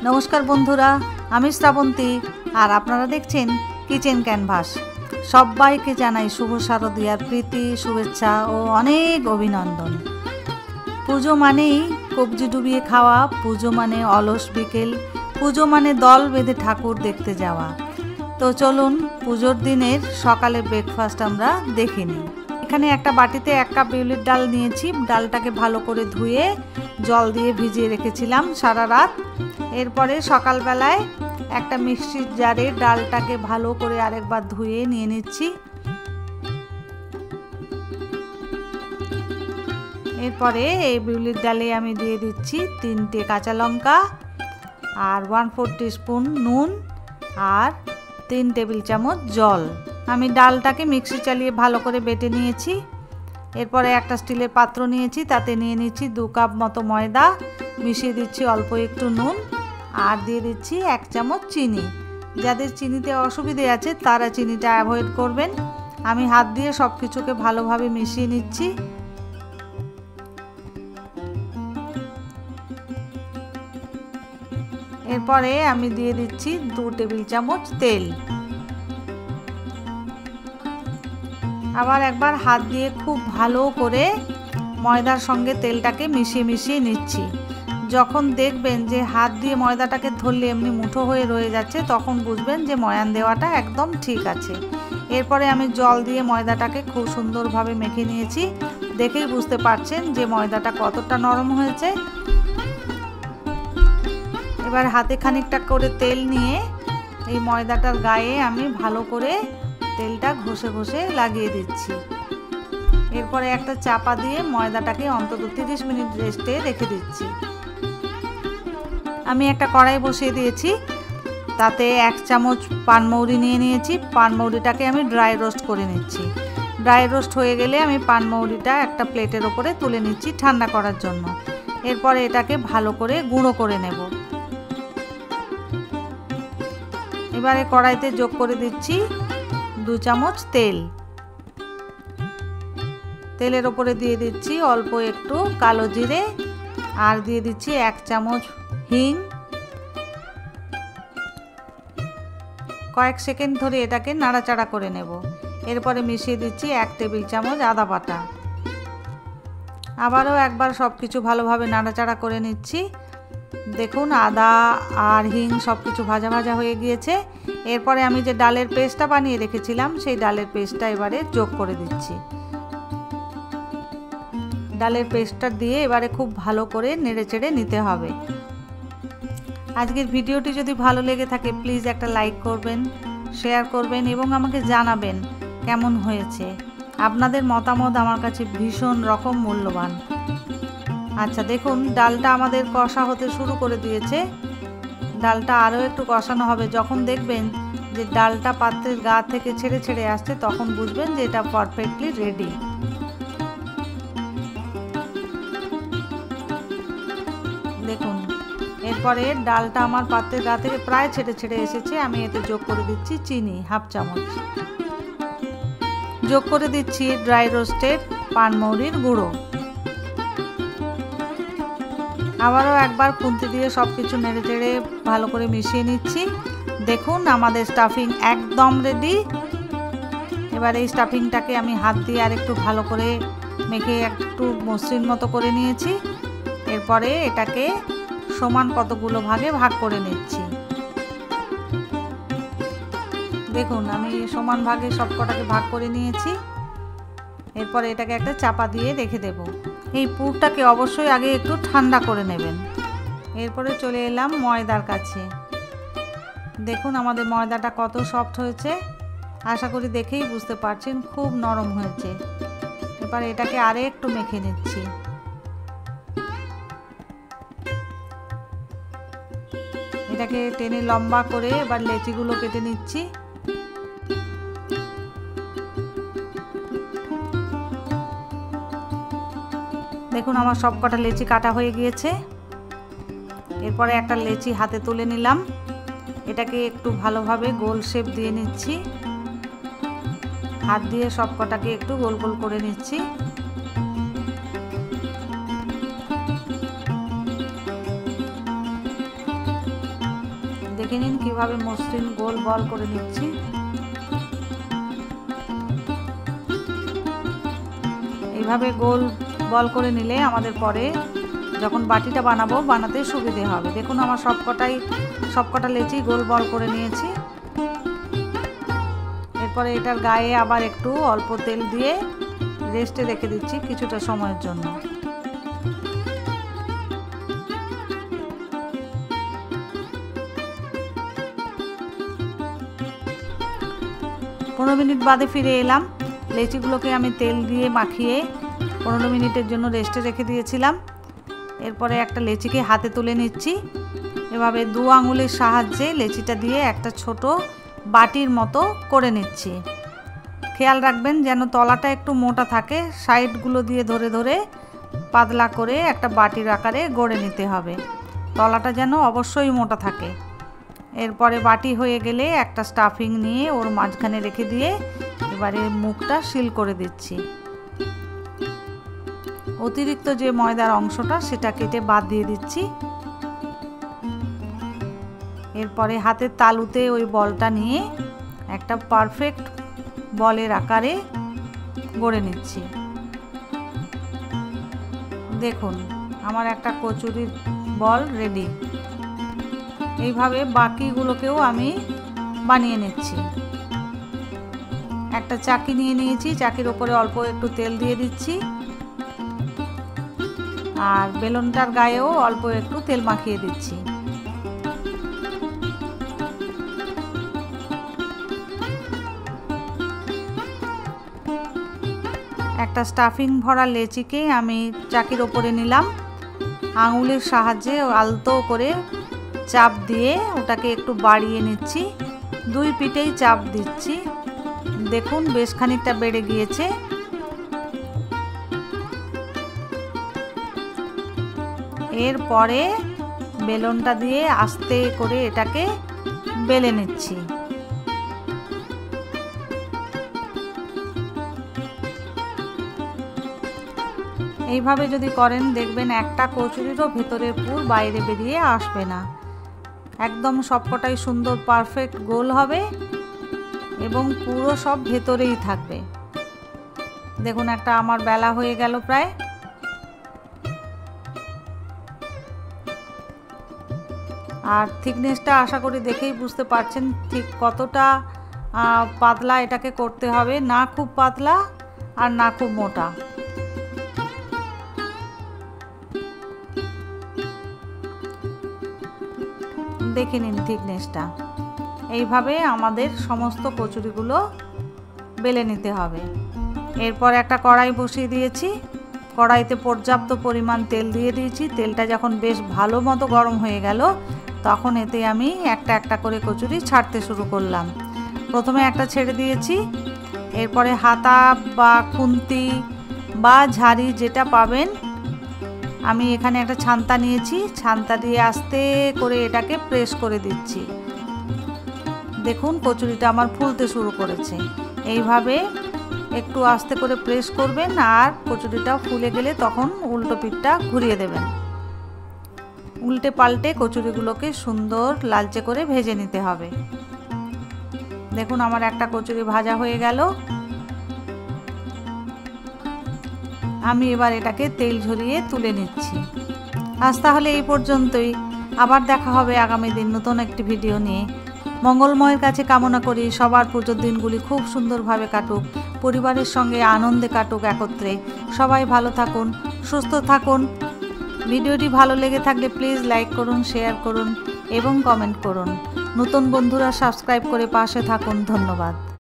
नमस्कार बंधुरा आमी श्रावंती और आपनारा देखছেন किचेन कैनभास। सबाइके जानाई शुभ शारदियार प्रीति शुभेच्छा और अनेक अभिनंदन। पुजो मानेई कब्जी डुबिए खावा, पुजो माने अलस बिकेल, पुजो माने दल बेঁধে ठाकुर देखते जावा। तो चलुन पुजोर दिनेर सकाले ब्रेकफास्ट आमरा देखे निই। एखाने एकटा बाटीते 1 কাপ বিউলির ডাল নিয়েছি। ডালটাকে ভালো করে ধুয়ে জল দিয়ে ভিজিয়ে রেখেছিলাম সারা রাত। এরপরে সকালবেলায় একটা মিক্সির জারে ডালটাকে ভালো করে আরেকবার ধুয়ে নিয়ে নিচ্ছি। এরপরে এই বিউলির ডালে আমি দিয়ে দিচ্ছি 3টে কাঁচা লঙ্কা আর 1/4 টিস্পুন নুন আর 3 টেবিল চামচ জল। আমি ডালটাকে মিক্সি চালিয়ে ভালো করে বেটে নিয়েছি। এরপরে একটা স্টিলের পাত্র নিয়েছি, তাতে নিয়ে নিচ্ছি 2 কাপ মতো ময়দা, মিশিয়ে দিচ্ছি অল্প একটু নুন আর দিয়ে দিচ্ছি 1 চামচ চিনি। যাদের চিনিতে অসুবিধে আছে তারা চিনিটা অ্যাভয়েড করবেন। আমি হাত দিয়ে সব কিছুকে ভালোভাবে মিশিয়ে নিচ্ছি। এরপরে আমি দিয়ে দিচ্ছি 2 টেবিল চামচ তেল। আবার একবার হাত দিয়ে খুব ভালো করে ময়দার সঙ্গে তেলটাকে মিশিয়ে মিশিয়ে নিচ্ছি। যখন দেখবেন যে হাত দিয়ে ময়দাটাকে ধরলে এমনি মুঠো হয়ে রয়ে যাচ্ছে, তখন বুঝবেন যে ময়ান দেওয়াটা একদম ঠিক আছে। এরপরে আমি জল দিয়ে ময়দাটাকে খুব সুন্দরভাবে মেখে নিয়েছি। দেখেই বুঝতে পারছেন যে ময়দাটা কতটা নরম হয়েছে। এবার হাতে খানিকটা করে তেল নিয়ে এই ময়দাটার গায়ে আমি ভালো করে তেলটা ঘষে ঘষে লাগিয়ে দিচ্ছি। এরপরে একটা চাপা দিয়ে ময়দাটাকে অন্তত 30 মিনিট রেস্টে রেখে দিচ্ছি। আমি একটা কড়াই বসিয়ে দিয়েছি, তাতে 1 চামচ পানমৌরি নিয়ে নিয়েছি। পানমৌরিটাকে আমি ড্রাই রোস্ট করে নিচ্ছি। ড্রাই রোস্ট হয়ে গেলে আমি পানমৌরিটা একটা প্লেটের ওপরে তুলে নিচ্ছি ঠান্ডা করার জন্য। এরপরে এটাকে ভালো করে গুঁড়ো করে নেব। এবারে কড়াইতে যোগ করে দিচ্ছি 2 চামচ তেল। তেলের ওপরে দিয়ে দিচ্ছি অল্প একটু কালো জিরে আর দিয়ে দিচ্ছি 1 চামচ হিং। কয়েক সেকেন্ড ধরে এটাকে নাড়াচাড়া করে নেব। এরপরে মিশিয়ে দিচ্ছি 1 টেবিল চামচ আদা বাটা। আবারও একবার সব কিছু ভালোভাবে নাড়াচাড়া করে নিচ্ছি। দেখুন আদা আর হিং সব কিছু ভাজা ভাজা হয়ে গিয়েছে। এরপরে আমি যে ডালের পেস্টটা বানিয়ে রেখেছিলাম সেই ডালের পেস্টটা এবারে যোগ করে দিচ্ছি। ডালের পেস্টটা দিয়ে এবারে খুব ভালো করে নেড়েচেড়ে নিতে হবে। আজকের ভিডিওটি যদি ভালো লেগে থাকে প্লিজ একটা লাইক করবেন, শেয়ার করবেন এবং আমাকে জানাবেন কেমন হয়েছে। আপনাদের মতামত আমার কাছে ভীষণ রকম মূল্যবান। আচ্ছা দেখুন ডালটা আমাদের কষা হতে শুরু করে দিয়েছে। ডালটা আরও একটু কষানো হবে। যখন দেখবেন যে ডালটা পাত্রের গা থেকে ছেড়ে ছেড়ে আসছে তখন বুঝবেন যে এটা পারফেক্টলি রেডি। দেখুন এরপরে ডালটা আমার পাত্রের গা থেকে প্রায় ছেড়ে ছেড়ে এসেছে। আমি এতে যোগ করে দিচ্ছি চিনি 1/2 চামচ। যোগ করে দিচ্ছি ড্রাই রোস্টেড পানমৌরির গুঁড়ো। আবারও একবার খুন্তি দিয়ে সব কিছু নেড়ে চেড়ে ভালো করে মিশিয়ে নিচ্ছি। দেখুন আমাদের স্টাফিং একদম রেডি। এবার এই স্টাফিংটাকে আমি হাত দিয়ে আর একটু ভালো করে মেখে একটু মসৃণ মতো করে নিয়েছি। এরপরে এটাকে সমান কতগুলো ভাগে ভাগ করে নিচ্ছি। দেখুন আমি সমান ভাগে সবকটাকে ভাগ করে নিয়েছি। এরপরে এটাকে একটা চাপা দিয়ে রেখে দেব। এই পুরটাকে অবশ্যই আগে একটু ঠান্ডা করে নেবেন। এরপরে চলে এলাম ময়দার কাছে। দেখুন আমাদের ময়দাটা কত সফট হয়েছে। আশা করি দেখেই বুঝতে পারছেন খুব নরম হয়েছে। এবার এটাকে আরে একটু মেখে নিচ্ছি। এটাকে টেনে লম্বা করে এবার লেচিগুলো কেটে নিচ্ছি। দেখুন আমার সব কটা লেচি কাটা হয়ে গিয়েছে। এরপরে একটা লেচি হাতে তুলে নিলাম। এটাকে একটু ভালোভাবে গোল শেপ দিয়ে নিচ্ছি। হাত দিয়ে সব কটাকে একটু গোল গোল করে নিচ্ছি। দেখে নিন কীভাবে মসৃণ গোল বল করে নিচ্ছি। এইভাবে গোল বল করে নিলে আমাদের পরে যখন বাটিটা বানাতে সুবিধে হবে। দেখুন আমার সবকটা লেচি গোল বল করে নিয়েছি। এরপরে এটার গায়ে আবার একটু অল্প তেল দিয়ে রেস্টে রেখে দিচ্ছি কিছুটা সময়ের জন্য। পনেরো মিনিট বাদে ফিরে এলাম। লেচিগুলোকে আমি তেল দিয়ে মাখিয়ে 15 মিনিটের জন্য রেস্টে রেখে দিয়েছিলাম। এরপরে একটা লেচিকে হাতে তুলে নিচ্ছি। এভাবে 2 আঙুলের সাহায্যে লেচিটা দিয়ে একটা ছোট বাটির মতো করে নিচ্ছি। খেয়াল রাখবেন যেন তলাটা একটু মোটা থাকে, সাইডগুলো দিয়ে ধরে ধরে পাতলা করে একটা বাটির আকারে গড়ে নিতে হবে। তলাটা যেন অবশ্যই মোটা থাকে। এরপরে বাটি হয়ে গেলে একটা স্টাফিং নিয়ে ওর মাঝখানে রেখে দিয়ে এবারে মুখটা সিল করে দিচ্ছি। অতিরিক্ত যে ময়দার অংশটা সেটা কেটে বাদ দিয়ে দিচ্ছি। এরপরে হাতের তালুতে ওই বলটা নিয়ে একটা পারফেক্ট বলের আকারে গড়ে নিচ্ছি। দেখুন আমার একটা কচুরির বল রেডি। এইভাবে বাকিগুলোকেও আমি বানিয়ে নিচ্ছি। একটা চাকি নিয়ে নিয়েছি, চাকির ওপরে অল্প একটু তেল দিয়ে দিচ্ছি আর বেলুনটার গায়েও অল্প একটু তেল মাখিয়ে দিচ্ছি। একটা স্টাফিং ভরা লেচিকে আমি চাকির ওপরে নিলাম, আঙুলের সাহায্যে আলতো করে চাপ দিয়ে ওটাকে একটু বাড়িয়ে নিচ্ছি। 2 পিঠেই চাপ দিচ্ছি। দেখুন বেশ খানিকটা বেড়ে গিয়েছে। এরপরে বেলনটা দিয়ে আস্তে করে এটাকে বেলে নিচ্ছি। এইভাবে যদি করেন দেখবেন একটা কচুরিরও ভেতরের পুর বাইরে বেরিয়ে আসবে না। একদম সবকটাই সুন্দর পারফেক্ট গোল হবে এবং পুরো সব ভেতরেই থাকবে। দেখুন একটা আমার বেলা হয়ে গেল প্রায়। আর থিকনেসটা আশা করি দেখেই বুঝতে পারছেন ঠিক কতটা পাতলা এটাকে করতে হবে, না খুব পাতলা আর না খুব মোটা। দেখে নিন থিকনেসটা। এইভাবে আমাদের সমস্ত কচুরিগুলো বেলে নিতে হবে। এরপর একটা কড়াই বসিয়ে দিয়েছি। কড়াইতে পর্যাপ্ত পরিমাণ তেল দিয়ে দিয়েছি। তেলটা যখন বেশ ভালো মতো গরম হয়ে গেল তখন এতে আমি একটা একটা করে কচুরি ছাড়তে শুরু করলাম। প্রথমে একটা ছেড়ে দিয়েছি। এরপরে হাতা বা খুন্তি বা ঝাড়ি যেটা পাবেন, আমি এখানে একটা ছান্তা নিয়েছি, ছান্তা দিয়ে আস্তে করে এটাকে প্রেস করে দিচ্ছি। দেখুন কচুরিটা আমার ফুলতে শুরু করেছে। এইভাবে একটু আস্তে করে প্রেস করবেন আর কচুরিটা ফুলে গেলে তখন উল্টো পিঠটা ঘুরিয়ে দেবেন। উল্টে পাল্টে কচুরিগুলোকে সুন্দর লালচে করে ভেজে নিতে হবে। দেখুন আমার একটা কচুরি ভাজা হয়ে গেল। আমি এবার এটাকে তেল ঝরিয়ে তুলে নিচ্ছি। আজ তাহলে এই পর্যন্তই। আবার দেখা হবে আগামী দিন নতুন একটি ভিডিও নিয়ে। মঙ্গলময়ের কাছে কামনা করি সবার পুজোর দিনগুলি খুব সুন্দরভাবে কাটুক, পরিবারের সঙ্গে আনন্দে কাটুক একত্রে। সবাই ভালো থাকুন, সুস্থ থাকুন। ভিডিওটি ভালো লেগে থাকলে প্লিজ লাইক করুন, শেয়ার করুন এবং কমেন্ট করুন। নতুন বন্ধুরা সাবস্ক্রাইব করে পাশে থাকুন। ধন্যবাদ।